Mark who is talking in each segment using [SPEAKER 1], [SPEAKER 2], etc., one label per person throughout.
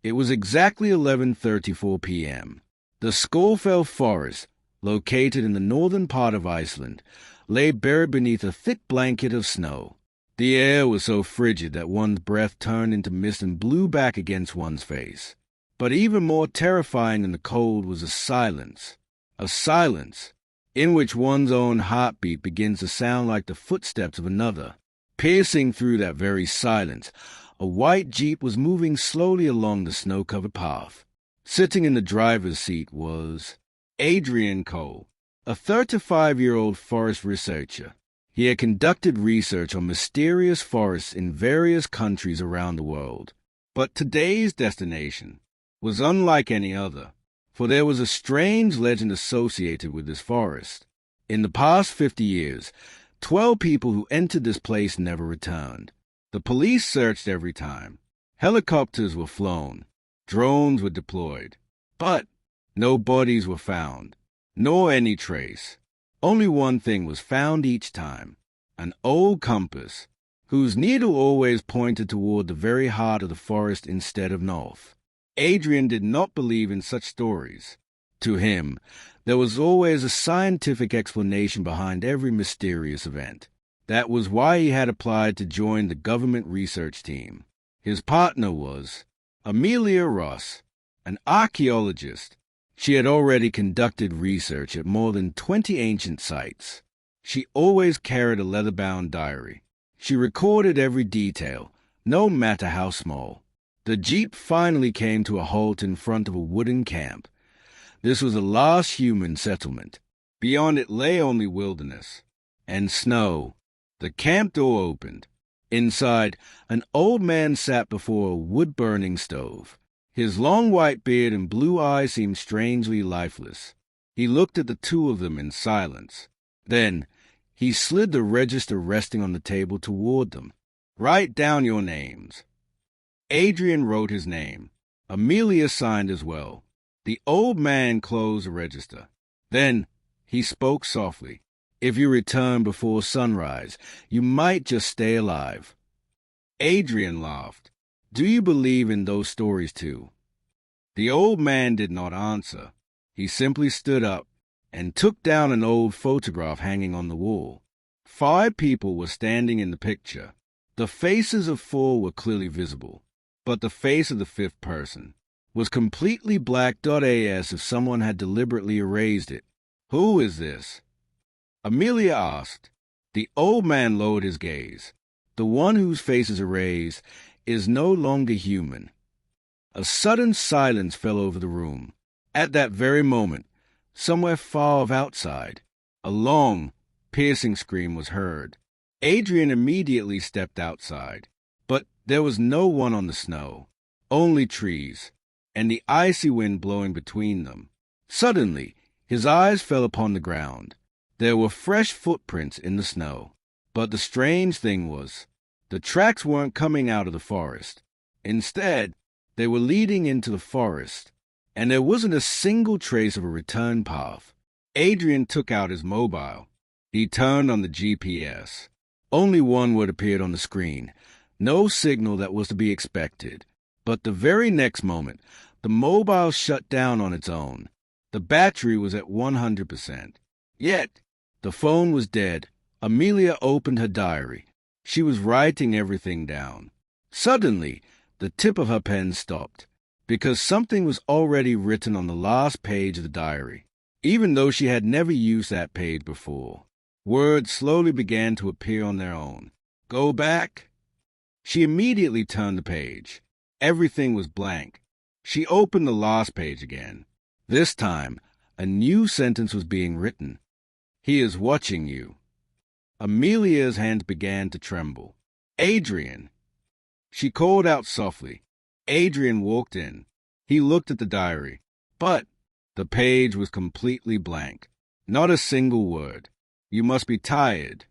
[SPEAKER 1] It was exactly 11:34 p.m. The Skálfell Forest, located in the northern part of Iceland, lay buried beneath a thick blanket of snow. The air was so frigid that one's breath turned into mist and blew back against one's face. But even more terrifying than the cold was a silence in which one's own heartbeat begins to sound like the footsteps of another. Piercing through that very silence, a white jeep was moving slowly along the snow-covered path. Sitting in the driver's seat was Adrian Cole, a 35-year-old forest researcher. He had conducted research on mysterious forests in various countries around the world. But today's destination was unlike any other, for there was a strange legend associated with this forest. In the past 50 years, 12 people who entered this place never returned. The police searched every time. Helicopters were flown. Drones were deployed. But no bodies were found, nor any trace. Only one thing was found each time: an old compass, whose needle always pointed toward the very heart of the forest instead of north. Adrian did not believe in such stories. To him, there was always a scientific explanation behind every mysterious event. That was why he had applied to join the government research team. His partner was Amelia Ross, an archaeologist. She had already conducted research at more than 20 ancient sites. She always carried a leather-bound diary. She recorded every detail, no matter how small. The jeep finally came to a halt in front of a wooden camp. This was the last human settlement. Beyond it lay only wilderness and snow. The camp door opened. Inside, an old man sat before a wood-burning stove. His long white beard and blue eyes seemed strangely lifeless. He looked at the two of them in silence. Then, he slid the register resting on the table toward them. "Write down your names." Adrian wrote his name. Amelia signed as well. The old man closed the register. Then he spoke softly. "If you return before sunrise, you might just stay alive." Adrian laughed. "Do you believe in those stories too?" The old man did not answer. He simply stood up and took down an old photograph hanging on the wall. 5 people were standing in the picture. The faces of 4 were clearly visible, but the face of the 5th person was completely black as if someone had deliberately erased it. "Who is this?" Amelia asked. The old man lowered his gaze. "The one whose face is erased is no longer human." A sudden silence fell over the room. At that very moment, somewhere far off outside, a long, piercing scream was heard. Adrian immediately stepped outside, but there was no one on the snow, only trees, and the icy wind blowing between them. Suddenly, his eyes fell upon the ground. There were fresh footprints in the snow, but the strange thing was, the tracks weren't coming out of the forest. Instead, they were leading into the forest, and there wasn't a single trace of a return path. Adrian took out his mobile. He turned on the GPS. Only one word appeared on the screen, no signal that was to be expected. But the very next moment, the mobile shut down on its own. The battery was at 100%. Yet, the phone was dead. Amelia opened her diary. She was writing everything down. Suddenly, the tip of her pen stopped, because something was already written on the last page of the diary, even though she had never used that page before. Words slowly began to appear on their own. "Go back." She immediately turned the page. Everything was blank. She opened the last page again. This time, a new sentence was being written. "He is watching you." Amelia's hands began to tremble. "Adrian!" She called out softly. Adrian walked in. He looked at the diary, but the page was completely blank. Not a single word. "You must be tired,"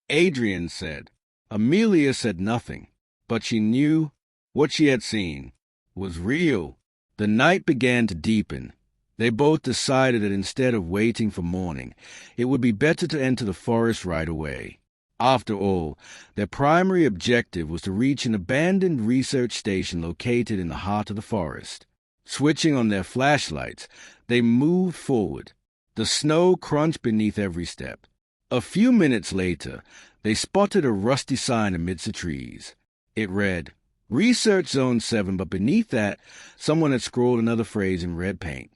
[SPEAKER 1] Adrian said. Amelia said nothing, but she knew what she had seen was real. The night began to deepen. They both decided that instead of waiting for morning, it would be better to enter the forest right away. After all, their primary objective was to reach an abandoned research station located in the heart of the forest. Switching on their flashlights, they moved forward. The snow crunched beneath every step. A few minutes later, they spotted a rusty sign amidst the trees. It read, Research Zone 7, but beneath that, someone had scrawled another phrase in red paint.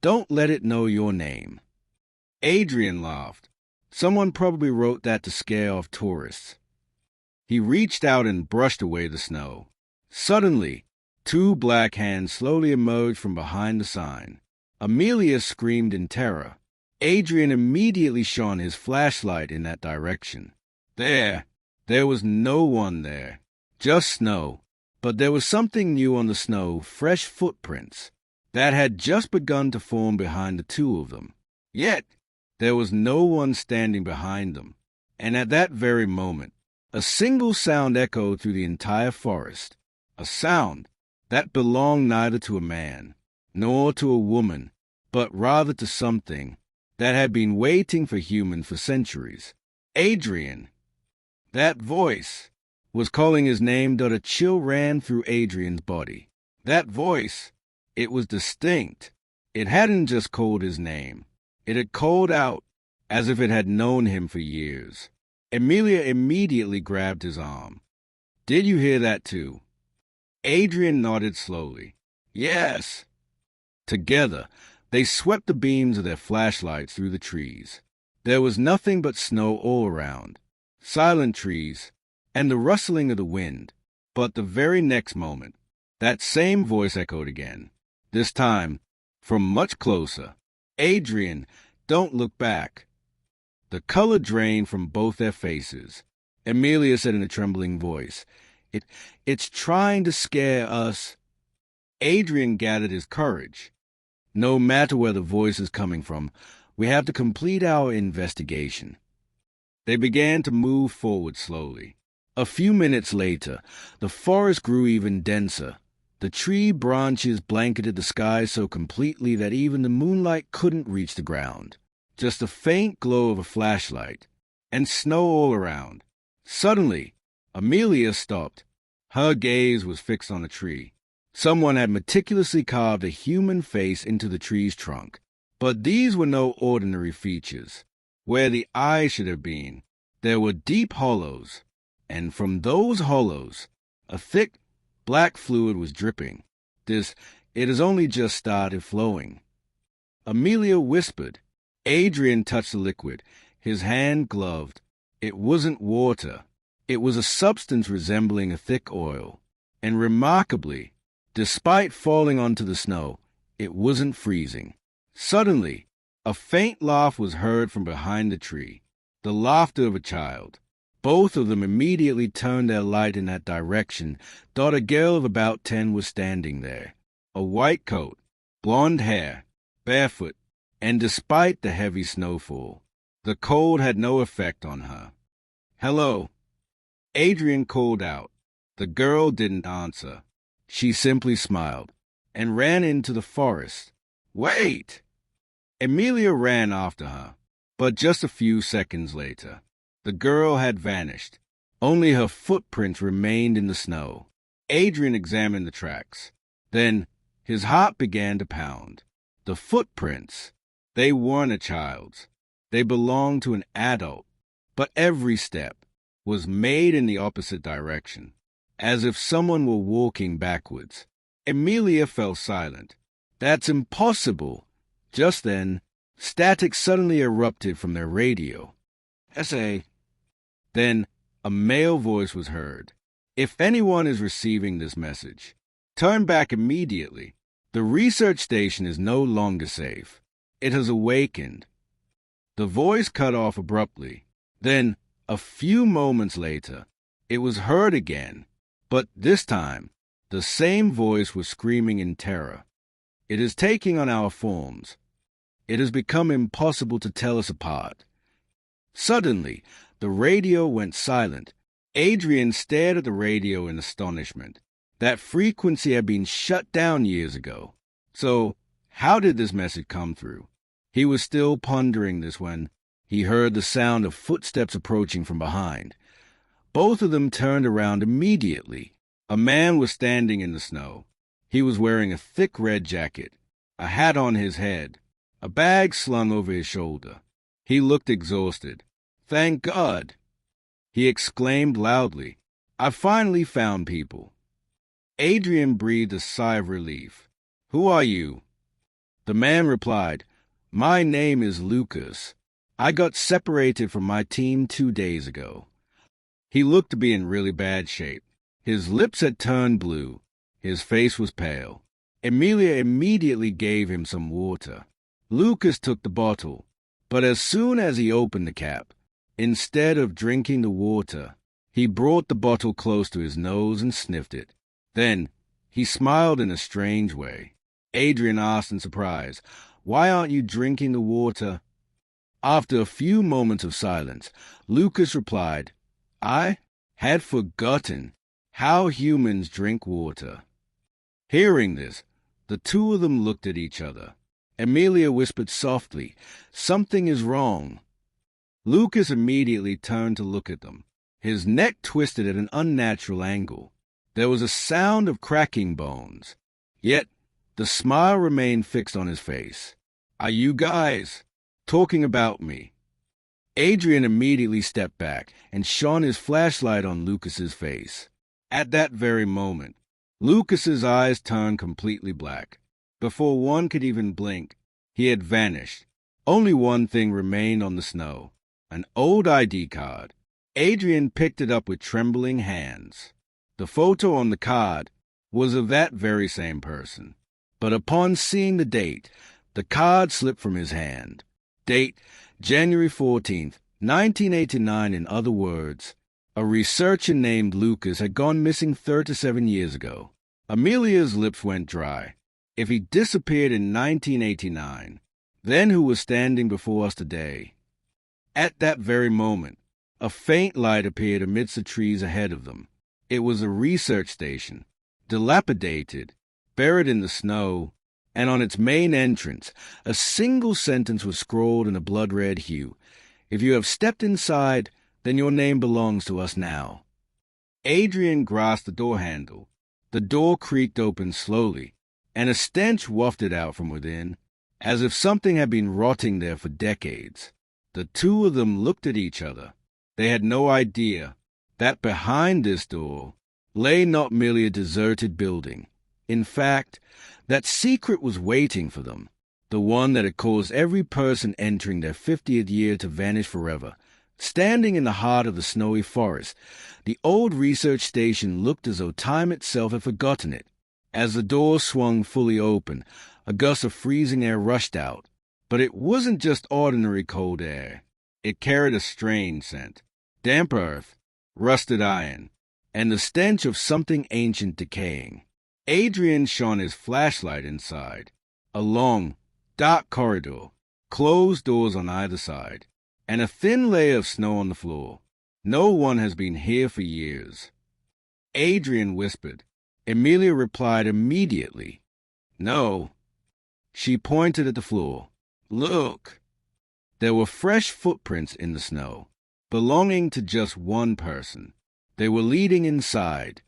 [SPEAKER 1] Don't let it know your name. Adrian laughed. Someone probably wrote that to scare off tourists. He reached out and brushed away the snow. Suddenly, two black hands slowly emerged from behind the sign. Amelia screamed in terror. Adrian immediately shone his flashlight in that direction. There was no one there. Just snow. But there was something new on the snow, fresh footprints, that had just begun to form behind the two of them. Yet, there was no one standing behind them. And at that very moment, a single sound echoed through the entire forest. A sound that belonged neither to a man, nor to a woman, but rather to something that had been waiting for humans for centuries. Adrian. That voice was calling his name. A chill ran through Adrian's body. That voice, it was distinct. It hadn't just called his name. It had called out as if it had known him for years. Amelia immediately grabbed his arm. Did you hear that too? Adrian nodded slowly. Yes. Together, they swept the beams of their flashlights through the trees. There was nothing but snow all around, silent trees, and the rustling of the wind. But the very next moment, that same voice echoed again, this time from much closer. Adrian, don't look back. The color drained from both their faces. Amelia said in a trembling voice, It's trying to scare us. Adrian gathered his courage. No matter where the voice is coming from, we have to complete our investigation. They began to move forward slowly. A few minutes later, the forest grew even denser. The tree branches blanketed the sky so completely that even the moonlight couldn't reach the ground. Just a faint glow of a flashlight, and snow all around. Suddenly, Amelia stopped. Her gaze was fixed on a tree. Someone had meticulously carved a human face into the tree's trunk. But these were no ordinary features. Where the eyes should have been, there were deep hollows. And from those hollows, a thick, black fluid was dripping. It has only just started flowing. Amelia whispered. Adrian touched the liquid, his hand gloved. It wasn't water. It was a substance resembling a thick oil. And remarkably, despite falling onto the snow, it wasn't freezing. Suddenly, a faint laugh was heard from behind the tree, the laughter of a child. Both of them immediately turned their light in that direction. A girl of about 10 was standing there. A white coat, blonde hair, barefoot, and despite the heavy snowfall, the cold had no effect on her. Hello. Adrian called out. The girl didn't answer. She simply smiled and ran into the forest. Wait! Amelia ran after her, but just a few seconds later, the girl had vanished. Only her footprints remained in the snow. Adrian examined the tracks. Then his heart began to pound. The footprints, they weren't a child's. They belonged to an adult. But every step was made in the opposite direction, as if someone were walking backwards. Amelia fell silent. That's impossible. Just then, static suddenly erupted from their radio. S.A. Then a male voice was heard. If anyone is receiving this message, turn back immediately. The research station is no longer safe. It has awakened. The voice cut off abruptly. Then, a few moments later, it was heard again, but this time, the same voice was screaming in terror. It is taking on our forms. It has become impossible to tell us apart. Suddenly, the radio went silent. Adrian stared at the radio in astonishment. That frequency had been shut down years ago. So, how did this message come through? He was still pondering this when, He heard the sound of footsteps approaching from behind. Both of them turned around immediately. A man was standing in the snow. He was wearing a thick red jacket, a hat on his head, a bag slung over his shoulder. He looked exhausted. "Thank God!" he exclaimed loudly. "I finally found people." Adrian breathed a sigh of relief. "Who are you?" The man replied, "My name is Lucas. I got separated from my team 2 days ago." He looked to be in really bad shape. His lips had turned blue. His face was pale. Amelia immediately gave him some water. Lucas took the bottle, but as soon as he opened the cap, instead of drinking the water, he brought the bottle close to his nose and sniffed it. Then he smiled in a strange way. Adrian asked in surprise, "Why aren't you drinking the water?" After a few moments of silence, Lucas replied, "I had forgotten how humans drink water." Hearing this, the two of them looked at each other. Amelia whispered softly, "Something is wrong." Lucas immediately turned to look at them. His neck twisted at an unnatural angle. There was a sound of cracking bones. Yet the smile remained fixed on his face. "Are you guys talking about me?" Adrian immediately stepped back and shone his flashlight on Lucas's face. At that very moment, Lucas's eyes turned completely black. Before one could even blink, he had vanished. Only one thing remained on the snow, an old ID card. Adrian picked it up with trembling hands. The photo on the card was of that very same person. But upon seeing the date, the card slipped from his hand. Date, January 14th, 1989. In other words, a researcher named Lucas had gone missing 37 years ago. Amelia's lips went dry. If he disappeared in 1989, then who was standing before us today? At that very moment, a faint light appeared amidst the trees ahead of them. It was a research station, dilapidated, buried in the snow, and on its main entrance, a single sentence was scrawled in a blood-red hue. "If you have stepped inside, then your name belongs to us now." Adrian grasped the door handle. The door creaked open slowly, and a stench wafted out from within, as if something had been rotting there for decades. The two of them looked at each other. They had no idea that behind this door lay not merely a deserted building. In fact, that secret was waiting for them, the one that had caused every person entering their 50th year to vanish forever. Standing in the heart of the snowy forest, the old research station looked as though time itself had forgotten it. As the door swung fully open, a gust of freezing air rushed out. But it wasn't just ordinary cold air. It carried a strange scent. Damp earth, rusted iron, and the stench of something ancient decaying. Adrian shone his flashlight inside. A long, dark corridor, closed doors on either side, and a thin layer of snow on the floor. "No one has been here for years," Adrian whispered. Amelia replied immediately, "No." She pointed at the floor. "Look." There were fresh footprints in the snow, belonging to just one person. They were leading inside.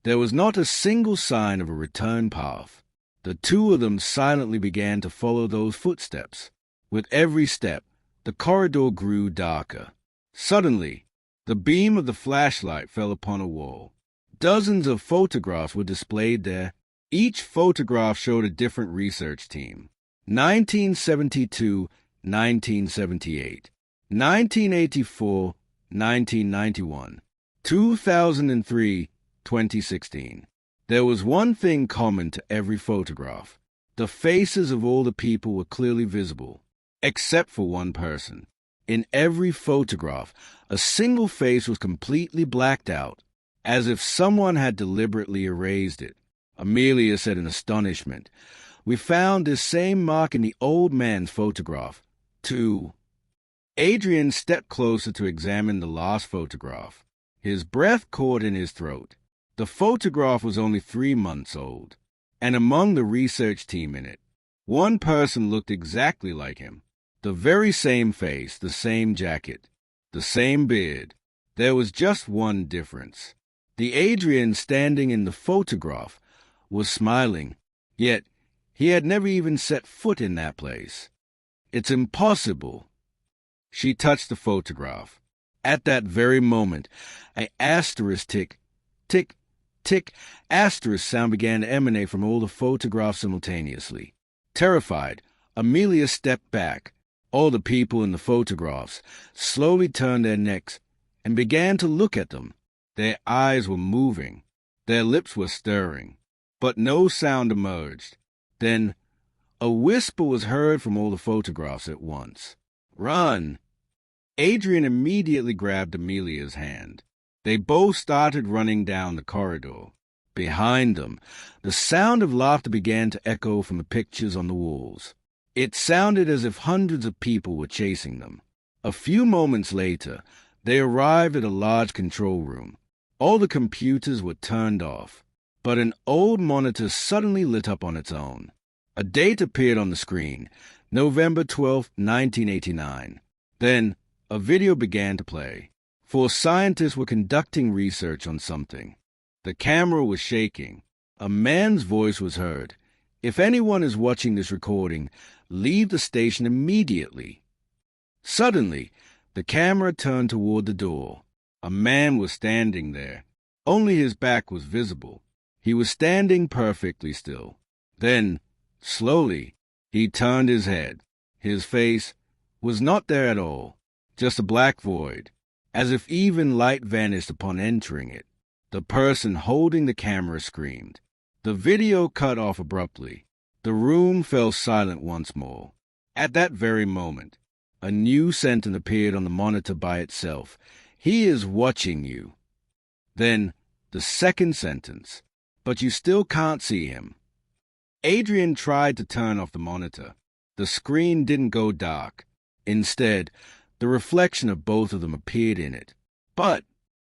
[SPEAKER 1] There was not a single sign of a return path. The two of them silently began to follow those footsteps. With every step, the corridor grew darker. Suddenly, the beam of the flashlight fell upon a wall. Dozens of photographs were displayed there. Each photograph showed a different research team. 1972, 1978, 1984, 1991, 2003, 2016. There was one thing common to every photograph. The faces of all the people were clearly visible, except for one person. In every photograph, a single face was completely blacked out, as if someone had deliberately erased it. Amelia said in astonishment, "We found this same mark in the old man's photograph, too." Adrian stepped closer to examine the last photograph. His breath caught in his throat. The photograph was only 3 months old, and among the research team in it, one person looked exactly like him. The very same face, the same jacket, the same beard. There was just one difference. The Adrian standing in the photograph was smiling, yet he had never even set foot in that place. It's impossible. She touched the photograph. At that very moment, an asterisk tick, tick, tick, asterisk sound began to emanate from all the photographs simultaneously. Terrified, Amelia stepped back. All the people in the photographs slowly turned their necks and began to look at them. Their eyes were moving. Their lips were stirring. But no sound emerged. Then a whisper was heard from all the photographs at once. "Run!" Adrian immediately grabbed Amelia's hand. They both started running down the corridor. Behind them, the sound of laughter began to echo from the pictures on the walls. It sounded as if hundreds of people were chasing them. A few moments later, they arrived at a large control room. All the computers were turned off, but an old monitor suddenly lit up on its own. A date appeared on the screen, November 12, 1989. Then, a video began to play. Four scientists were conducting research on something. The camera was shaking. A man's voice was heard. "If anyone is watching this recording, leave the station immediately." Suddenly, the camera turned toward the door. A man was standing there. Only his back was visible. He was standing perfectly still. Then, slowly, he turned his head. His face was not there at all, just a black void, as if even light vanished upon entering it. The person holding the camera screamed. The video cut off abruptly. The room fell silent once more. At that very moment, a new sentence appeared on the monitor by itself. "He is watching you." Then, the second sentence, "But you still can't see him." Adrian tried to turn off the monitor. The screen didn't go dark. Instead, the reflection of both of them appeared in it. But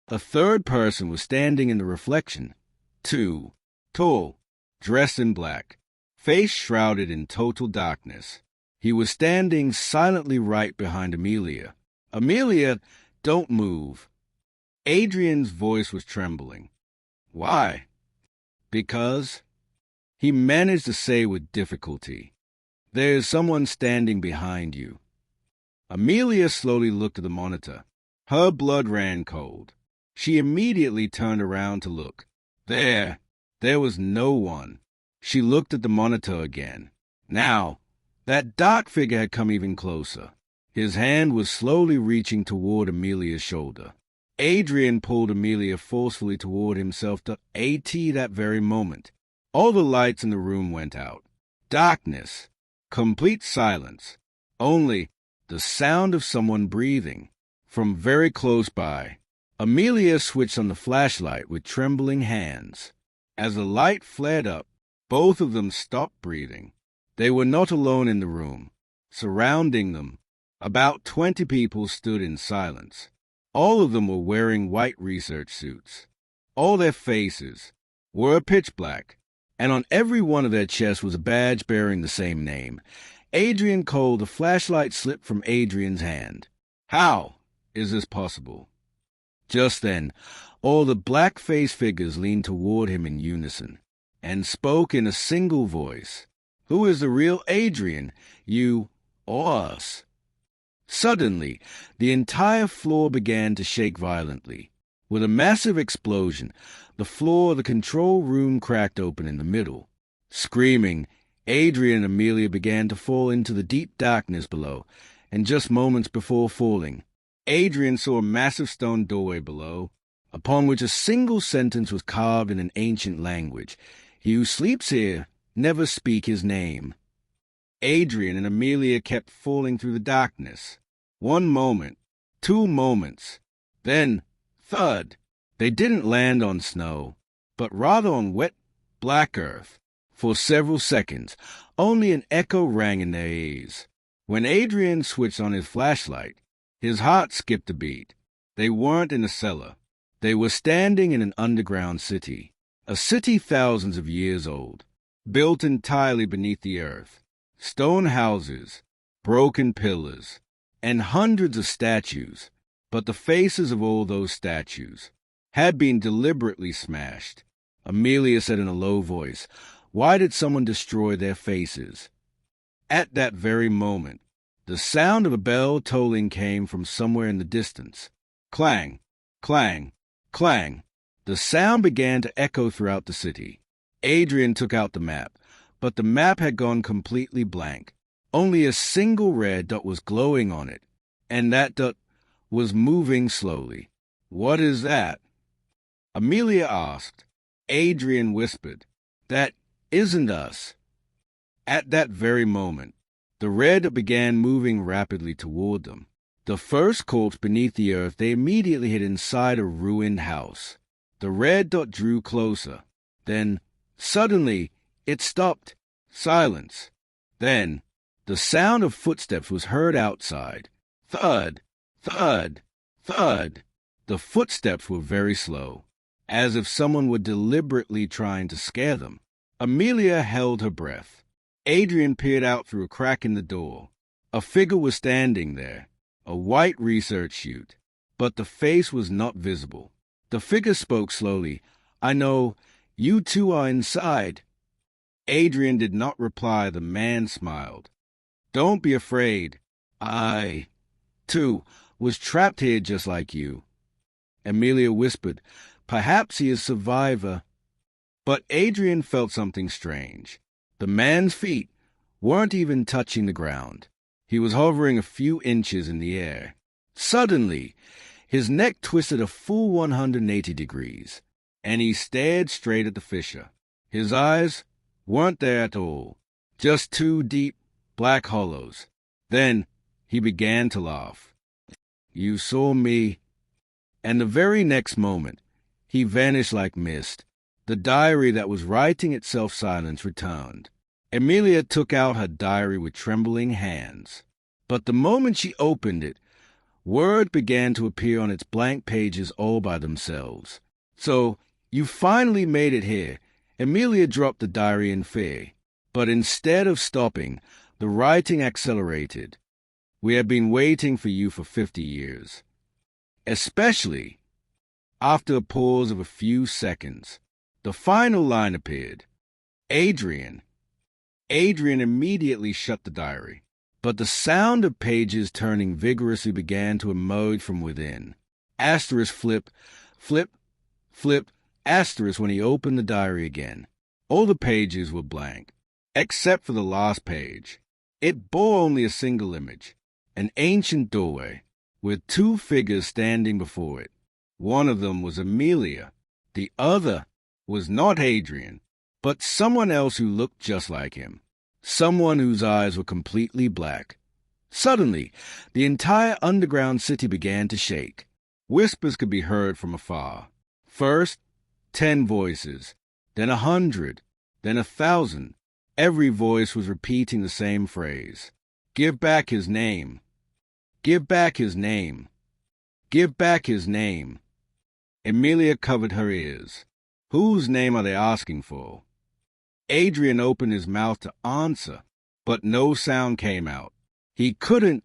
[SPEAKER 1] a third person was standing in the reflection. Too tall, dressed in black, face shrouded in total darkness. He was standing silently right behind Amelia. "Amelia, don't move." Adrian's voice was trembling. "Why?" "Because," he managed to say with difficulty, "there is someone standing behind you." Amelia slowly looked at the monitor. Her blood ran cold. She immediately turned around to look. There was no one. She looked at the monitor again. Now, that dark figure had come even closer. His hand was slowly reaching toward Amelia's shoulder. Adrian pulled Amelia forcefully toward himself to AT that very moment. All the lights in the room went out. Darkness. Complete silence. Only the sound of someone breathing. From very close by, Amelia switched on the flashlight with trembling hands. As the light flared up, both of them stopped breathing. They were not alone in the room. Surrounding them, about 20 people stood in silence. All of them were wearing white research suits. All their faces were pitch black, and on every one of their chests was a badge bearing the same name. Adrian Cole. The flashlight slipped from Adrian's hand. How is this possible? Just then, all the black-faced figures leaned toward him in unison, and spoke in a single voice. "Who is the real Adrian, you or us?" Suddenly, the entire floor began to shake violently. With a massive explosion, the floor of the control room cracked open in the middle. Screaming, Adrian and Amelia began to fall into the deep darkness below, and just moments before falling, Adrian saw a massive stone doorway below, upon which a single sentence was carved in an ancient language. "He who sleeps here, never speak his name." Adrian and Amelia kept falling through the darkness. 1 moment, 2 moments, then thud. They didn't land on snow, but rather on wet, black earth. For several seconds, only an echo rang in their ears. When Adrian switched on his flashlight, his heart skipped a beat. They weren't in a cellar. They were standing in an underground city, a city thousands of years old, built entirely beneath the earth. Stone houses, broken pillars, and hundreds of statues, but the faces of all those statues had been deliberately smashed. Amelia said in a low voice, "Why did someone destroy their faces?" At that very moment, the sound of a bell tolling came from somewhere in the distance. Clang, clang, clang. The sound began to echo throughout the city. Adrian took out the map, but the map had gone completely blank. Only a single red dot was glowing on it, and that dot was moving slowly. "What is that?" Amelia asked. Adrian whispered, "That isn't us." At that very moment, the red began moving rapidly toward them. The first corpse beneath the earth they immediately hid inside a ruined house. The red dot drew closer. Then, suddenly, it stopped. Silence. Then, the sound of footsteps was heard outside. Thud, thud, thud. The footsteps were very slow, as if someone were deliberately trying to scare them. Amelia held her breath. Adrian peered out through a crack in the door. A figure was standing there, a white research chute, but the face was not visible. The figure spoke slowly. "I know, you two are inside." Adrian did not reply. The man smiled. "Don't be afraid. I, too, was trapped here just like you." Amelia whispered, "Perhaps he is a survivor." But Adrian felt something strange. The man's feet weren't even touching the ground. He was hovering a few inches in the air. Suddenly, his neck twisted a full 180 degrees, and he stared straight at the fissure. His eyes weren't there at all, just two deep, black hollows. Then he began to laugh. "You saw me." And the very next moment, he vanished like mist. The diary that was writing itself silence returned. Amelia took out her diary with trembling hands. But the moment she opened it, words began to appear on its blank pages all by themselves. "So, you finally made it here." Amelia dropped the diary in fear. But instead of stopping, the writing accelerated. "We have been waiting for you for 50 years. Especially." After a pause of a few seconds, the final line appeared. "Adrian." Adrian immediately shut the diary, but the sound of pages turning vigorously began to emerge from within. Asterisk flip, flip, flip, asterisk when he opened the diary again. All the pages were blank, except for the last page. It bore only a single image, an ancient doorway, with two figures standing before it. One of them was Amelia. The other was not Adrian, but someone else who looked just like him. Someone whose eyes were completely black. Suddenly, the entire underground city began to shake. Whispers could be heard from afar. First, 10 voices, then 100, then 1,000. Every voice was repeating the same phrase. "Give back his name. Give back his name. Give back his name." Amelia covered her ears. Whose name are they asking for? Adrian opened his mouth to answer, but no sound came out. He couldn't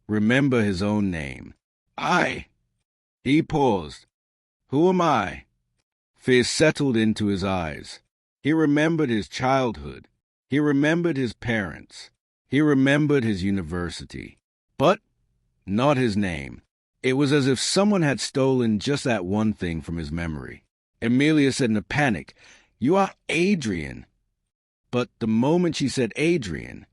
[SPEAKER 1] remember his own name. "I." He paused. "Who am I?" Fear settled into his eyes. He remembered his childhood. He remembered his parents. He remembered his university. But not his name. It was as if someone had stolen just that one thing from his memory. Amelia said in a panic, "You are Adrian." But the moment she said Adrian,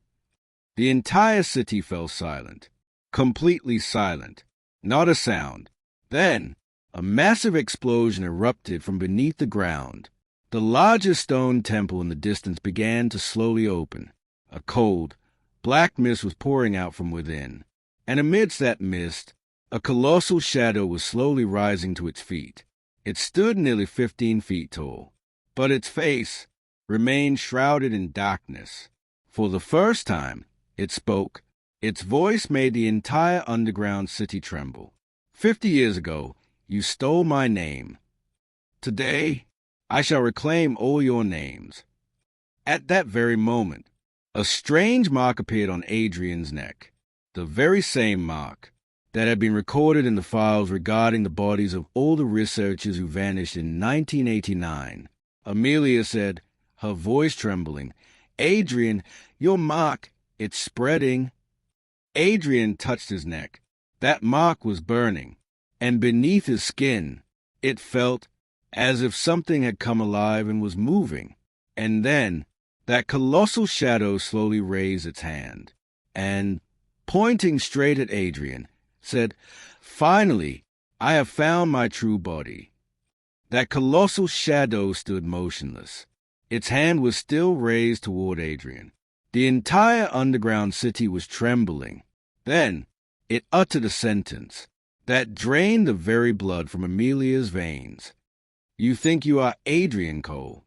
[SPEAKER 1] the entire city fell silent, completely silent, not a sound. Then a massive explosion erupted from beneath the ground. The largest stone temple in the distance began to slowly open. A cold, black mist was pouring out from within, and amidst that mist, a colossal shadow was slowly rising to its feet. It stood nearly 15 feet tall, but its face remained shrouded in darkness. For the first time, it spoke. Its voice made the entire underground city tremble. 50 years ago, you stole my name. Today, I shall reclaim all your names." At that very moment, A strange mark appeared on Adrian's neck, the very same mark that had been recorded in the files regarding the bodies of all the researchers who vanished in 1989. Amelia said, her voice trembling, "Adrian, your mark, it's spreading." Adrian touched his neck. That mark was burning, and beneath his skin, it felt as if something had come alive and was moving. And then that colossal shadow slowly raised its hand, and, pointing straight at Adrian, said, "Finally, I have found my true body." That colossal shadow stood motionless. Its hand was still raised toward Adrian. The entire underground city was trembling. Then it uttered a sentence that drained the very blood from Amelia's veins. "You think you are Adrian Cole?"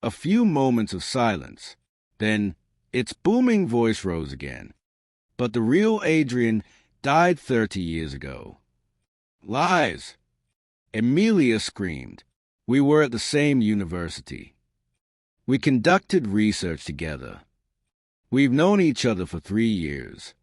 [SPEAKER 1] A few moments of silence. Then its booming voice rose again. "But the real Adrian died 30 years ago." "Lies!" Amelia screamed. "We were at the same university. We conducted research together. We've known each other for 3 years."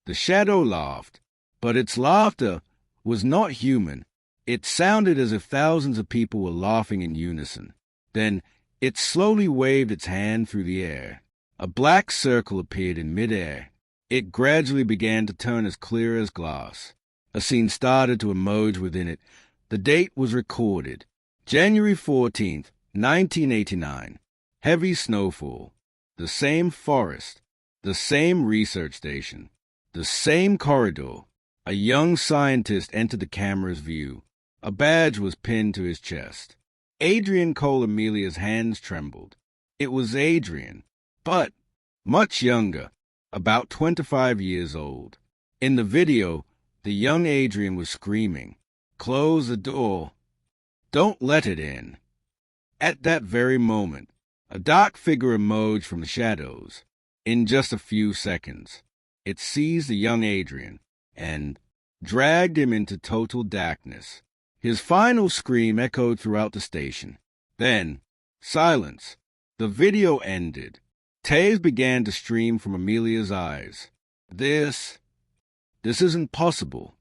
[SPEAKER 1] The shadow laughed, but its laughter was not human. It sounded as if thousands of people were laughing in unison. Then it slowly waved its hand through the air. A black circle appeared in midair. It gradually began to turn as clear as glass. A scene started to emerge within it. The date was recorded. January 14th, 1989. Heavy snowfall. The same forest. The same research station. The same corridor. A young scientist entered the camera's view. A badge was pinned to his chest. Adrian Cole Amelia's hands trembled. It was Adrian, but much younger, about 25 years old. In the video, the young Adrian was screaming, "Close the door. Don't let it in." At that very moment, a dark figure emerged from the shadows. In just a few seconds, it seized the young Adrian and dragged him into total darkness. His final scream echoed throughout the station. Then, silence. The video ended. Tears began to stream from Amelia's eyes. This isn't possible.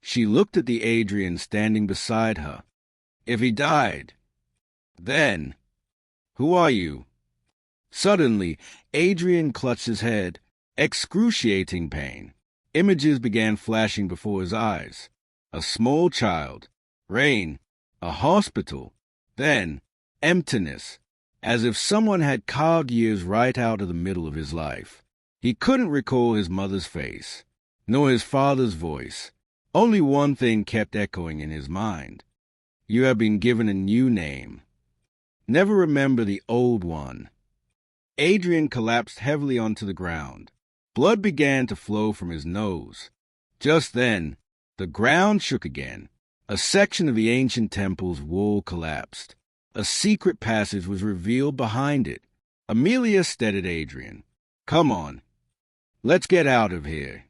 [SPEAKER 1] She looked at the Adrian standing beside her. If he died, then, who are you? Suddenly, Adrian clutched his head. Excruciating pain. Images began flashing before his eyes. A small child. Rain. A hospital. Then, emptiness. As if someone had carved years right out of the middle of his life. He couldn't recall his mother's face, nor his father's voice. Only one thing kept echoing in his mind. You have been given a new name. Never remember the old one. Adrian collapsed heavily onto the ground. Blood began to flow from his nose. Just then, the ground shook again. A section of the ancient temple's wall collapsed. A secret passage was revealed behind it. Amelia steadied Adrian. "Come on. Let's get out of here."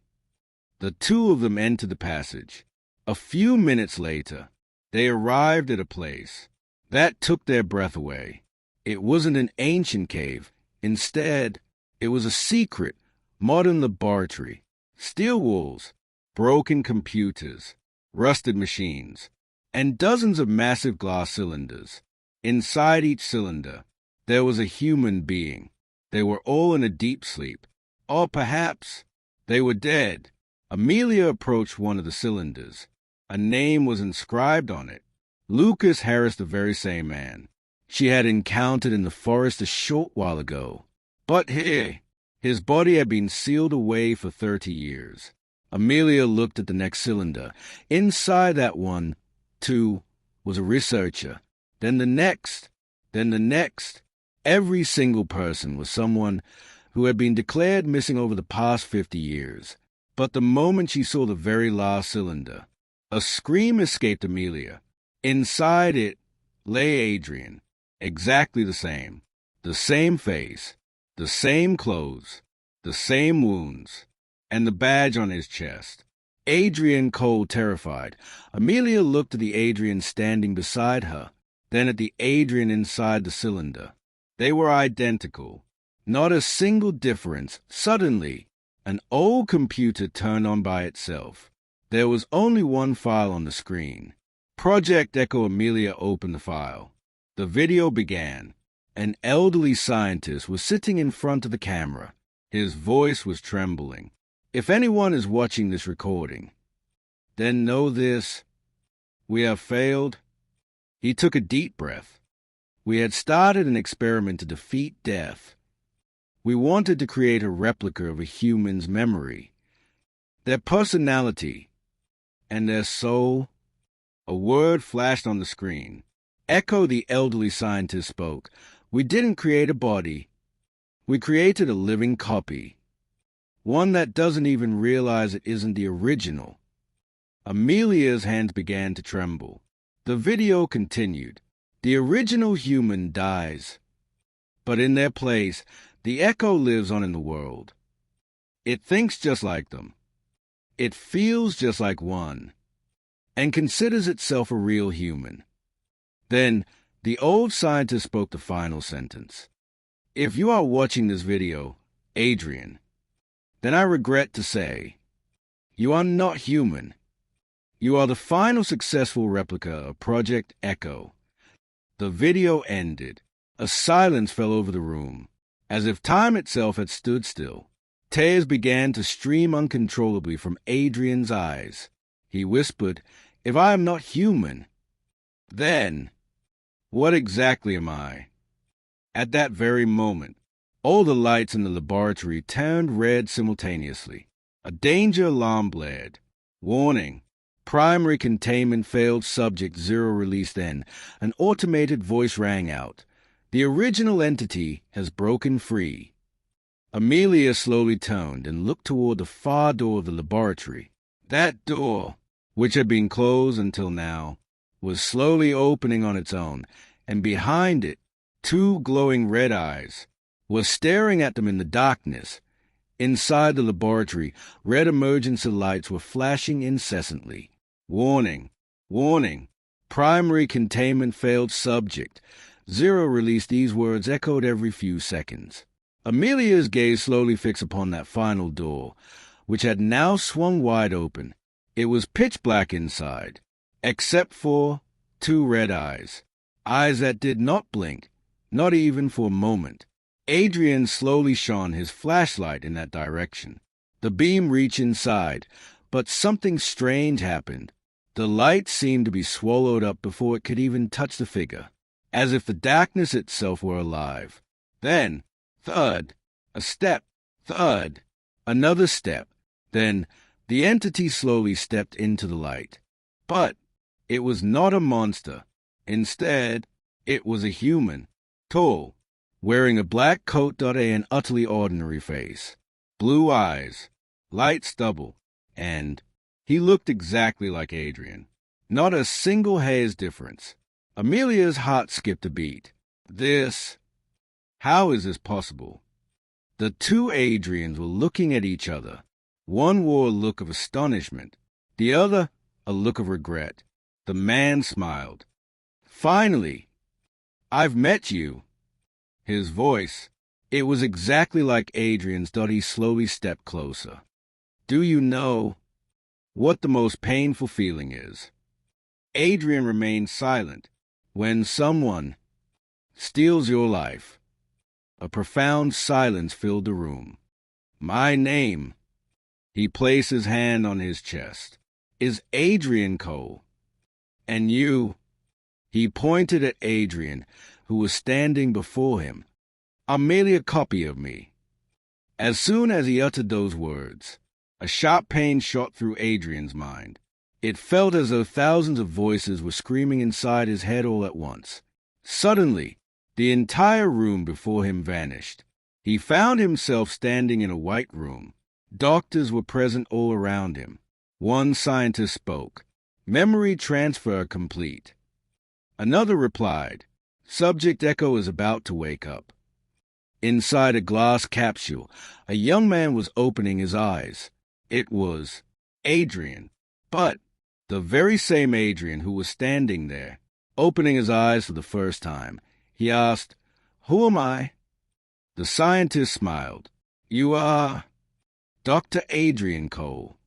[SPEAKER 1] The two of them entered the passage. A few minutes later, they arrived at a place that took their breath away. It wasn't an ancient cave. Instead, it was a secret, modern laboratory. Steel walls, broken computers, rusted machines, and dozens of massive glass cylinders. Inside each cylinder, there was a human being. They were all in a deep sleep. Or perhaps they were dead. Amelia approached one of the cylinders. A name was inscribed on it. Lucas Harris, the very same man she had encountered in the forest a short while ago. But here, his body had been sealed away for 30 years. Amelia looked at the next cylinder. Inside that one, too, was a researcher. Then the next. Then the next. Every single person was someone who had been declared missing over the past 50 years. But the moment she saw the very last cylinder, a scream escaped Amelia. Inside it lay Adrian, exactly the same face, the same clothes, the same wounds, and the badge on his chest. Adrian Cole terrified. Amelia looked at the Adrian standing beside her, then at the Adrian inside the cylinder. They were identical. Not a single difference. Suddenly, an old computer turned on by itself. There was only one file on the screen. Project Echo. Amelia opened the file. The video began. An elderly scientist was sitting in front of the camera. His voice was trembling. If anyone is watching this recording, then know this: we have failed. He took a deep breath. We had started an experiment to defeat death. We wanted to create a replica of a human's memory, their personality, and their soul. A word flashed on the screen. Echo, the elderly scientist, spoke. We didn't create a body. We created a living copy. One that doesn't even realize it isn't the original. Amelia's hands began to tremble. The video continued. The original human dies. But in their place, the Echo lives on in the world. It thinks just like them. It feels just like one, and considers itself a real human. Then, the old scientist spoke the final sentence. If you are watching this video, Adrian, then I regret to say, you are not human. You are the final successful replica of Project Echo. The video ended. A silence fell over the room, as if time itself had stood still. Tears began to stream uncontrollably from Adrian's eyes. He whispered, "If I am not human, then what exactly am I?" At that very moment, all the lights in the laboratory turned red simultaneously. A danger alarm blared. Warning. Primary containment failed. Subject 0 released N. An automated voice rang out. The original entity has broken free. Amelia slowly turned and looked toward the far door of the laboratory. That door, which had been closed until now, was slowly opening on its own, and behind it, two glowing red eyes were staring at them in the darkness. Inside the laboratory, red emergency lights were flashing incessantly. Warning, warning, primary containment failed. Subject 0 released. These words echoed every few seconds. Amelia's gaze slowly fixed upon that final door, which had now swung wide open. It was pitch black inside, except for two red eyes. Eyes that did not blink, not even for a moment. Adrian slowly shone his flashlight in that direction. The beam reached inside, but something strange happened. The light seemed to be swallowed up before it could even touch the figure, as if the darkness itself were alive. Then, thud, a step, thud, another step. Then, the entity slowly stepped into the light. But it was not a monster. Instead, it was a human, tall, wearing a black coat, an utterly ordinary face, blue eyes, light stubble, and he looked exactly like Adrian. Not a single hair's difference. Amelia's heart skipped a beat. How is this possible? The two Adrians were looking at each other. One wore a look of astonishment, the other a look of regret. The man smiled. Finally, I've met you. His voice, it was exactly like Adrian's. He slowly stepped closer. Do you know what the most painful feeling is? Adrian remained silent. When someone steals your life. A profound silence filled the room. My name, he placed his hand on his chest, is Adrian Cole. And you, he pointed at Adrian, who was standing before him, are merely a copy of me. As soon as he uttered those words, a sharp pain shot through Adrian's mind. It felt as though thousands of voices were screaming inside his head all at once. Suddenly, the entire room before him vanished. He found himself standing in a white room. Doctors were present all around him. One scientist spoke. Memory transfer complete. Another replied. Subject Echo is about to wake up. Inside a glass capsule, a young man was opening his eyes. It was Adrian, but the very same Adrian who was standing there, opening his eyes for the first time. He asked, Who am I? The scientist smiled. "You are Dr. Adrian Cole.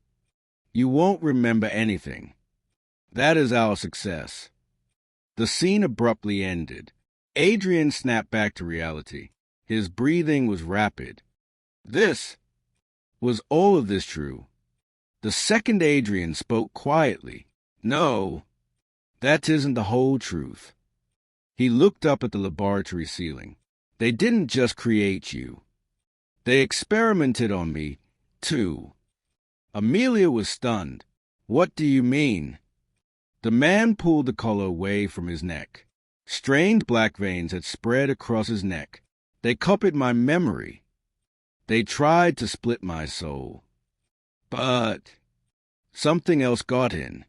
[SPEAKER 1] You won't remember anything. That is our success." The scene abruptly ended. Adrian snapped back to reality. His breathing was rapid. Was all of this true? The second Adrian spoke quietly. "No, that isn't the whole truth." He looked up at the laboratory ceiling. "They didn't just create you. They experimented on me, too." Amelia was stunned. "What do you mean?" The man pulled the collar away from his neck. Strained black veins had spread across his neck. "They copied my memory. They tried to split my soul. But something else got in."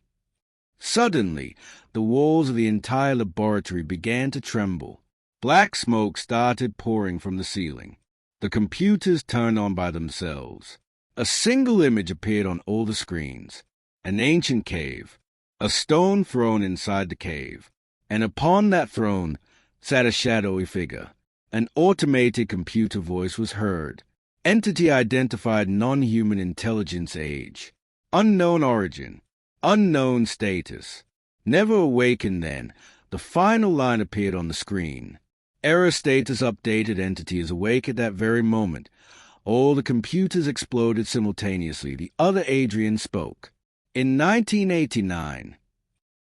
[SPEAKER 1] Suddenly, the walls of the entire laboratory began to tremble. Black smoke started pouring from the ceiling. The computers turned on by themselves. A single image appeared on all the screens. An ancient cave, a stone throne inside the cave, and upon that throne sat a shadowy figure. An automated computer voice was heard. Entity identified non-human intelligence age. Unknown origin. Unknown status. Never awakened then. The final line appeared on the screen. Error status updated entity is awake at that very moment. All the computers exploded simultaneously. The other Adrian spoke. "In 1989,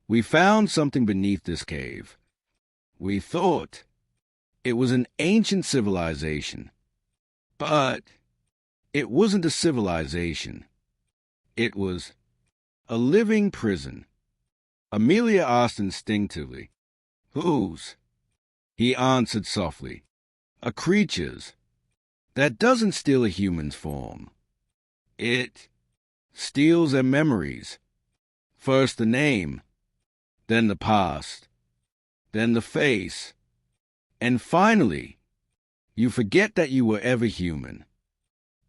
[SPEAKER 1] we found something beneath this cave. We thought it was an ancient civilization. But it wasn't a civilization. It was a living prison." Amelia asked instinctively, "Whose?" He answered softly, "A creature's. That doesn't steal a human's form. It steals their memories. First the name, then the past, then the face, and finally, you forget that you were ever human."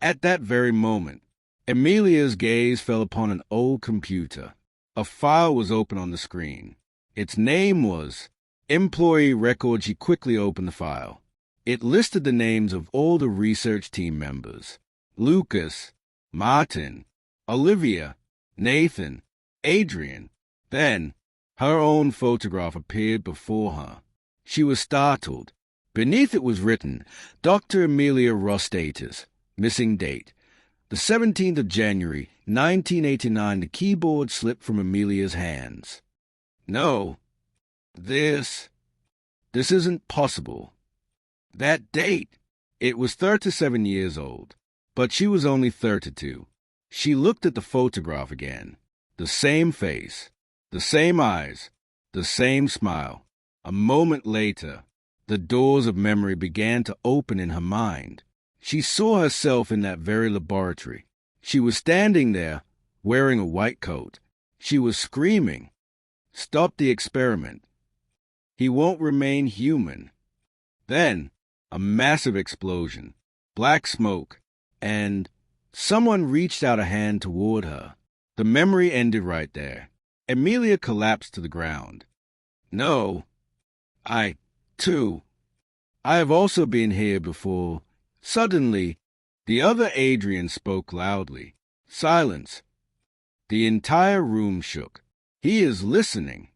[SPEAKER 1] At that very moment, Amelia's gaze fell upon an old computer. A file was open on the screen. Its name was Employee Record. She quickly opened the file. It listed the names of all the research team members: Lucas, Martin, Olivia, Nathan, Adrian. Then, her own photograph appeared before her. She was startled. Beneath it was written, "Dr. Amelia Ross status, missing date, the 17th of January, 1989. The keyboard slipped from Amelia's hands. "No, this isn't possible." That date, it was 37 years old, but she was only 32. She looked at the photograph again. The same face, the same eyes, the same smile. A moment later, the doors of memory began to open in her mind. She saw herself in that very laboratory. She was standing there, wearing a white coat. She was screaming, "Stop the experiment. He won't remain human." Then, a massive explosion, black smoke, and someone reached out a hand toward her. The memory ended right there. Amelia collapsed to the ground. "No, I have also been here before." Suddenly, the other Adrian spoke loudly. "Silence." The entire room shook. "He is listening."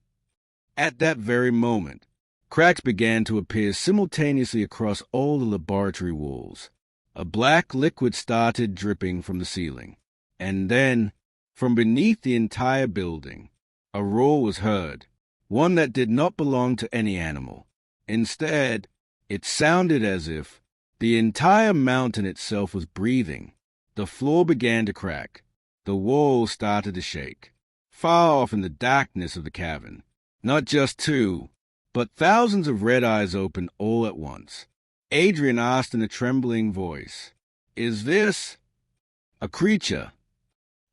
[SPEAKER 1] At that very moment, cracks began to appear simultaneously across all the laboratory walls. A black liquid started dripping from the ceiling. And then, from beneath the entire building, a roar was heard, one that did not belong to any animal. Instead, it sounded as if the entire mountain itself was breathing. The floor began to crack. The walls started to shake. Far off in the darkness of the cavern, not just two, but thousands of red eyes opened all at once. Adrian asked in a trembling voice, "Is this a creature?"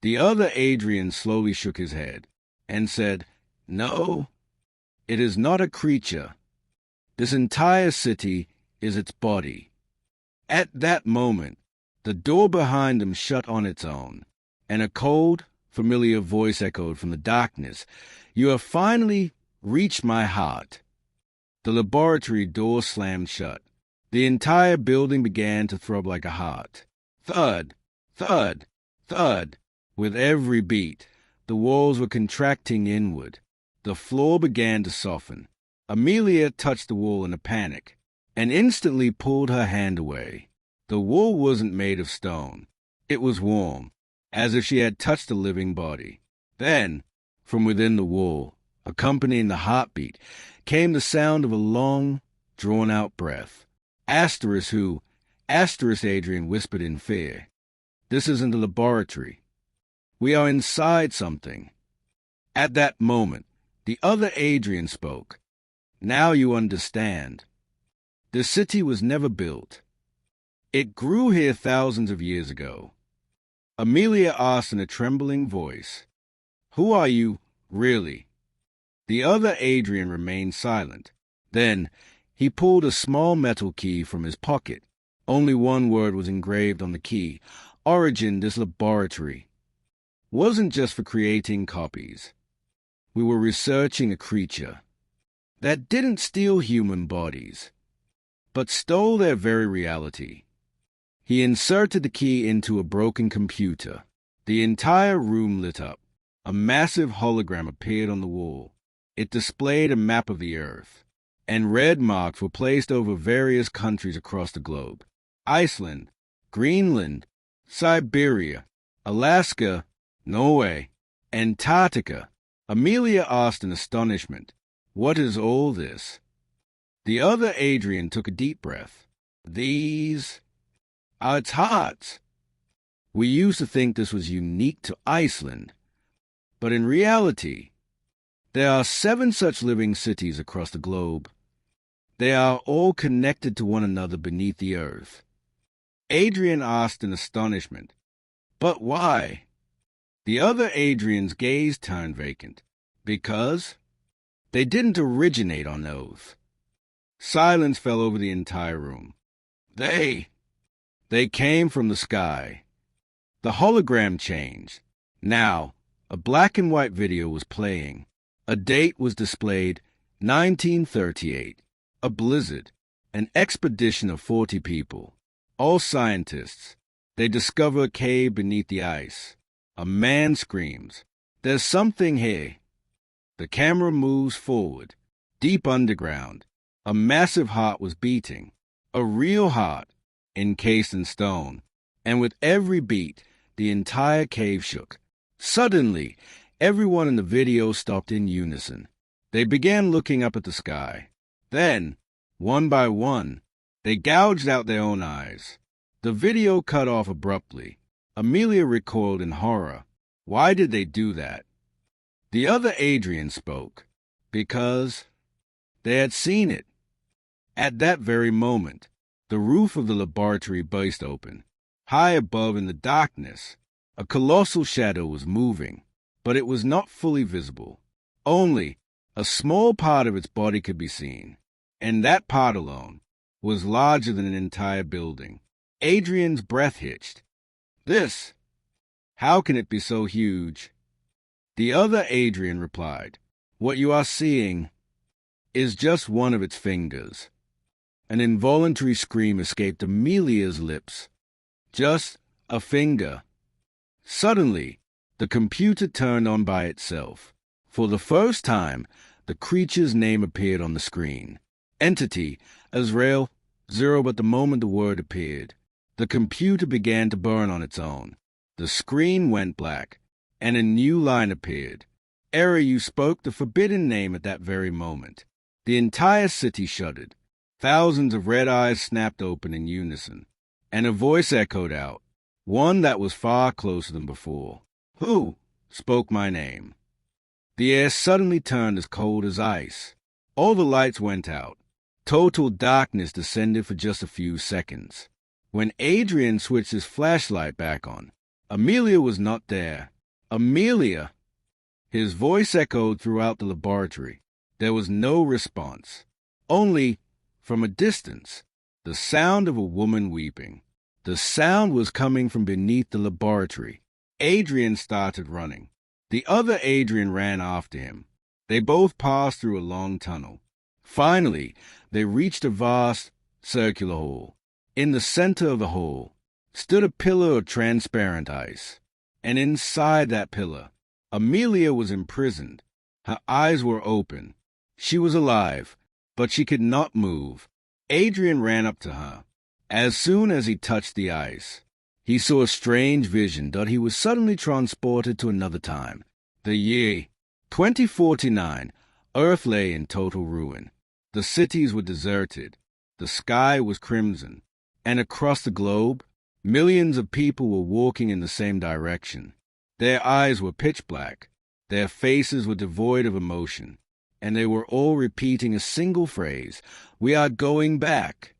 [SPEAKER 1] The other Adrian slowly shook his head and said, "No, it is not a creature. This entire city is its body." At that moment, the door behind them shut on its own, and a cold, familiar voice echoed from the darkness, "You have finally reached my heart." The laboratory door slammed shut. The entire building began to throb like a heart. Thud, thud, thud. With every beat, the walls were contracting inward. The floor began to soften. Amelia touched the wall in a panic and instantly pulled her hand away. The wall wasn't made of stone. It was warm, as if she had touched a living body. Then, from within the wall, accompanying the heartbeat, came the sound of a long, drawn-out breath. Asterisk, Adrian whispered in fear. This isn't a laboratory. We are inside something. At that moment, the other Adrian spoke. Now you understand. The city was never built. It grew here thousands of years ago. Amelia asked in a trembling voice, Who are you, really? The other Adrian remained silent. Then he pulled a small metal key from his pocket. Only one word was engraved on the key. Origin, this laboratory wasn't just for creating copies. We were researching a creature that didn't steal human bodies, but stole their very reality. He inserted the key into a broken computer. The entire room lit up. A massive hologram appeared on the wall. It displayed a map of the Earth, and red marks were placed over various countries across the globe. Iceland, Greenland, Siberia, Alaska, Norway, Antarctica. Amelia asked in astonishment, What is all this? The other Adrian took a deep breath. These are its hearts. We used to think this was unique to Iceland, but in reality, there are 7 such living cities across the globe. They are all connected to one another beneath the earth. Adrian asked in astonishment, But why? The other Adrian's gaze turned vacant. Because they didn't originate on Oath. Silence fell over the entire room. They came from the sky. The hologram changed. Now, a black and white video was playing. A date was displayed, 1938. A blizzard. An expedition of 40 people. All scientists. They discover a cave beneath the ice. A man screams, There's something here. The camera moves forward. Deep underground, a massive heart was beating. A real heart, encased in stone. And with every beat, the entire cave shook. Suddenly, everyone in the video stopped in unison. They began looking up at the sky. Then, one by one, they gouged out their own eyes. The video cut off abruptly. Amelia recoiled in horror. Why did they do that? The other Adrian spoke. Because they had seen it. At that very moment, the roof of the laboratory burst open. High above in the darkness, a colossal shadow was moving, but it was not fully visible. Only a small part of its body could be seen, and that part alone was larger than an entire building. Adrian's breath hitched. This, how can it be so huge? The other Adrian replied, What you are seeing is just one of its fingers. An involuntary scream escaped Amelia's lips. Just a finger. Suddenly, the computer turned on by itself. For the first time, the creature's name appeared on the screen. Entity, Azrael, 0, but the moment the word appeared, the computer began to burn on its own. The screen went black, and a new line appeared. Error, you spoke the forbidden name at that very moment. The entire city shuddered. Thousands of red eyes snapped open in unison, and a voice echoed out, one that was far closer than before. Who spoke my name? The air suddenly turned as cold as ice. All the lights went out. Total darkness descended for just a few seconds. When Adrian switched his flashlight back on, Amelia was not there. Amelia! His voice echoed throughout the laboratory. There was no response. Only, from a distance, the sound of a woman weeping. The sound was coming from beneath the laboratory. Adrian started running. The other Adrian ran after him. They both passed through a long tunnel. Finally, they reached a vast, circular hall. In the center of the hall stood a pillar of transparent ice, and inside that pillar, Amelia was imprisoned. Her eyes were open. She was alive, but she could not move. Adrian ran up to her. As soon as he touched the ice, he saw a strange vision that he was suddenly transported to another time. The year 2049, Earth lay in total ruin. The cities were deserted. The sky was crimson. And across the globe, millions of people were walking in the same direction. Their eyes were pitch black. Their faces were devoid of emotion. And they were all repeating a single phrase, "We are going back."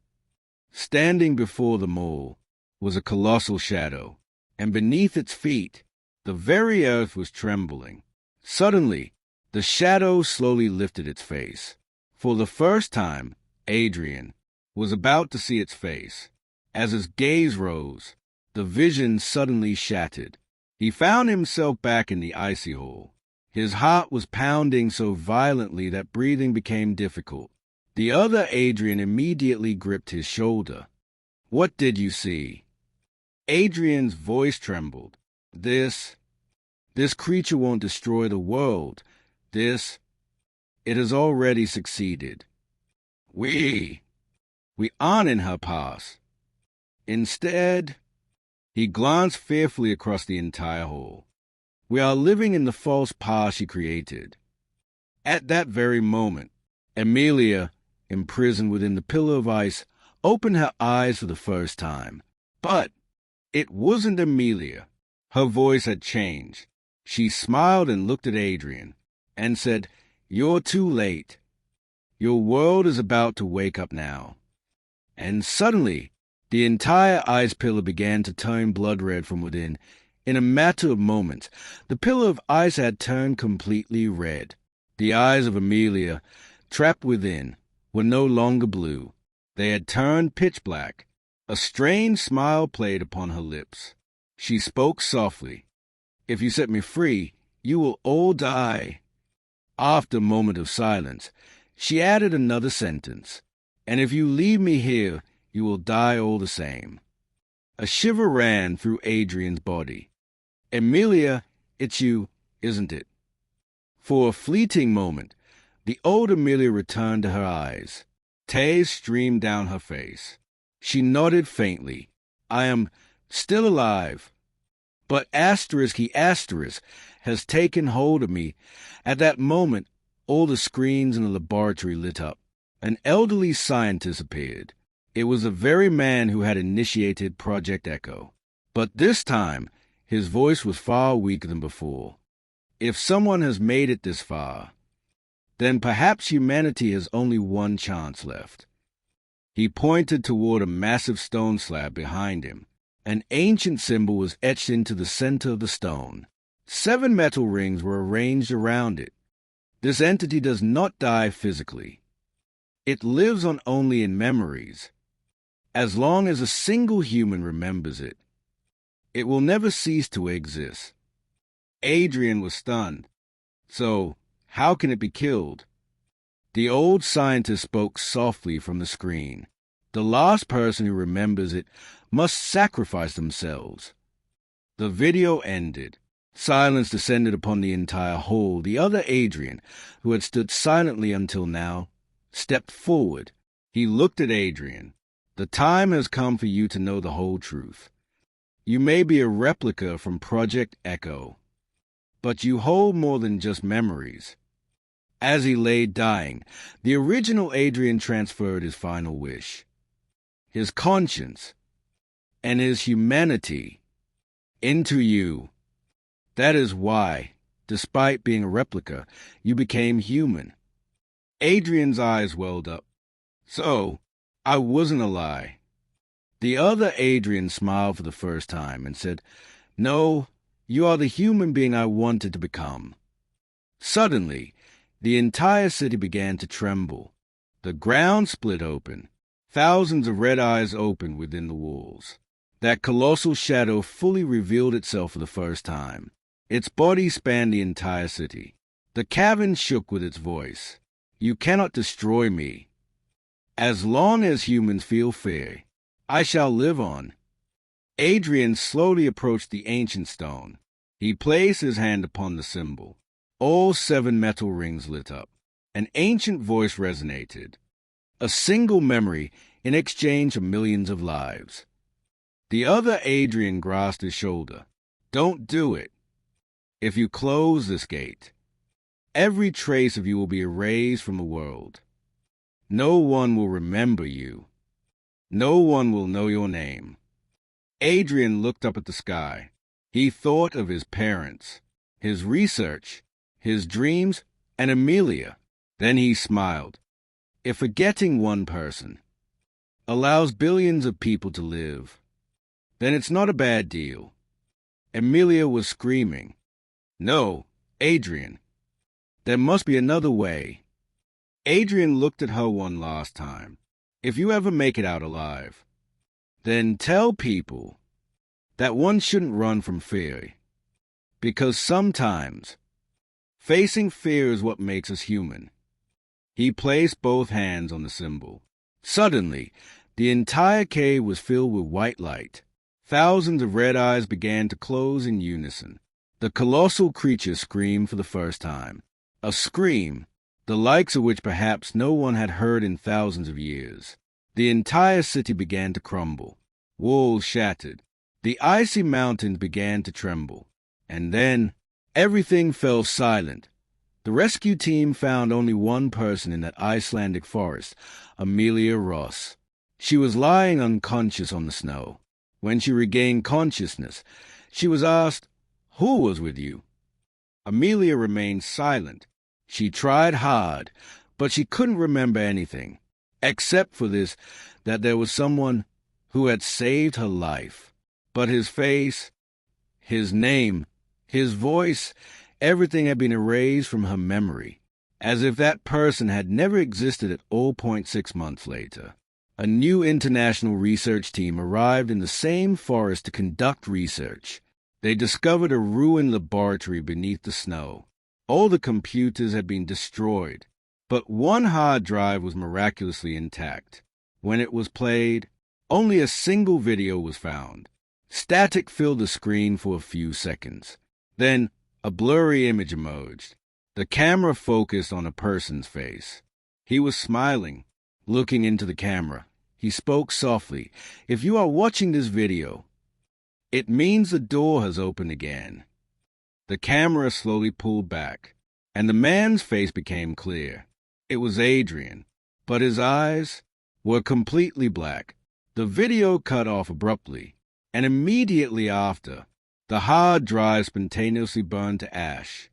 [SPEAKER 1] Standing before them all was a colossal shadow, and beneath its feet, the very earth was trembling. Suddenly, the shadow slowly lifted its face. For the first time, Adrian was about to see its face. As his gaze rose, the vision suddenly shattered. He found himself back in the icy hall. His heart was pounding so violently that breathing became difficult. The other Adrian immediately gripped his shoulder. "What did you see?" Adrian's voice trembled. This creature won't destroy the world. It has already succeeded. We aren't in her past. Instead, he glanced fearfully across the entire hall. We are living in the false past she created. At that very moment, Amelia, imprisoned within the pillar of ice, opened her eyes for the first time. But it wasn't Amelia. Her voice had changed. She smiled and looked at Adrian and said, "You're too late. Your world is about to wake up now." And suddenly, the entire ice pillar began to turn blood red from within. In a matter of moments, the pillar of ice had turned completely red. The eyes of Amelia, trapped within, were no longer blue. They had turned pitch black. A strange smile played upon her lips. She spoke softly. "If you set me free, you will all die." After a moment of silence, she added another sentence. "And if you leave me here, you will die all the same." A shiver ran through Adrian's body. "Amelia, it's you, isn't it?" For a fleeting moment, the old Amelia returned to her eyes. Tears streamed down her face. She nodded faintly. "I am still alive. But he has taken hold of me." At that moment, all the screens in the laboratory lit up. An elderly scientist appeared. It was the very man who had initiated Project Echo. But this time, his voice was far weaker than before. "If someone has made it this far, then perhaps humanity has only one chance left." He pointed toward a massive stone slab behind him. An ancient symbol was etched into the center of the stone. 7 metal rings were arranged around it. This entity does not die physically. It lives on only in memories. As long as a single human remembers it, it will never cease to exist. Adrian was stunned. "So, how can it be killed?" The old scientist spoke softly from the screen. "The last person who remembers it must sacrifice themselves." The video ended. Silence descended upon the entire hall. The other Adrian, who had stood silently until now, stepped forward. He looked at Adrian. "The time has come for you to know the whole truth. You may be a replica from Project Echo, but you hold more than just memories." As he lay dying, the original Adrian transferred his final wish, his conscience, and his humanity into you. That is why, despite being a replica, you became human. Adrian's eyes welled up. "So, I wasn't a lie." The other Adrian smiled for the first time and said, "No, you are the human being I wanted to become." Suddenly, the entire city began to tremble. The ground split open. Thousands of red eyes opened within the walls. That colossal shadow fully revealed itself for the first time. Its body spanned the entire city. The cavern shook with its voice. "You cannot destroy me." As long as humans feel fear, I shall live on. Adrian slowly approached the ancient stone. He placed his hand upon the symbol. All 7 metal rings lit up. An ancient voice resonated. A single memory in exchange for millions of lives. The other Adrian grasped his shoulder. Don't do it. If you close this gate, every trace of you will be erased from the world. No one will remember you. No one will know your name. Adrian looked up at the sky. He thought of his parents, his research, his dreams, and Amelia. Then he smiled. If forgetting one person allows billions of people to live, then it's not a bad deal. Amelia was screaming. No, Adrian. There must be another way. Adrian looked at her one last time. If you ever make it out alive, then tell people that one shouldn't run from fear. Because sometimes facing fear is what makes us human. He placed both hands on the symbol. Suddenly, the entire cave was filled with white light. Thousands of red eyes began to close in unison. The colossal creature screamed for the first time. A scream, the likes of which perhaps no one had heard in thousands of years. The entire city began to crumble. Walls shattered. The icy mountains began to tremble. And then everything fell silent. The rescue team found only one person in that Icelandic forest, Amelia Ross. She was lying unconscious on the snow. When she regained consciousness, she was asked, "Who was with you?" Amelia remained silent. She tried hard, but she couldn't remember anything, except for this, that there was someone who had saved her life. But his face, his name, his voice, everything had been erased from her memory, as if that person had never existed at all. 6 months later, a new international research team arrived in the same forest to conduct research. They discovered a ruined laboratory beneath the snow. All the computers had been destroyed, but one hard drive was miraculously intact. When it was played, only a single video was found. Static filled the screen for a few seconds. Then a blurry image emerged. The camera focused on a person's face. He was smiling, looking into the camera. He spoke softly. "If you are watching this video, it means the door has opened again." The camera slowly pulled back, and the man's face became clear. It was Adrian, but his eyes were completely black. The video cut off abruptly, and immediately after, the hard drive spontaneously burned to ash.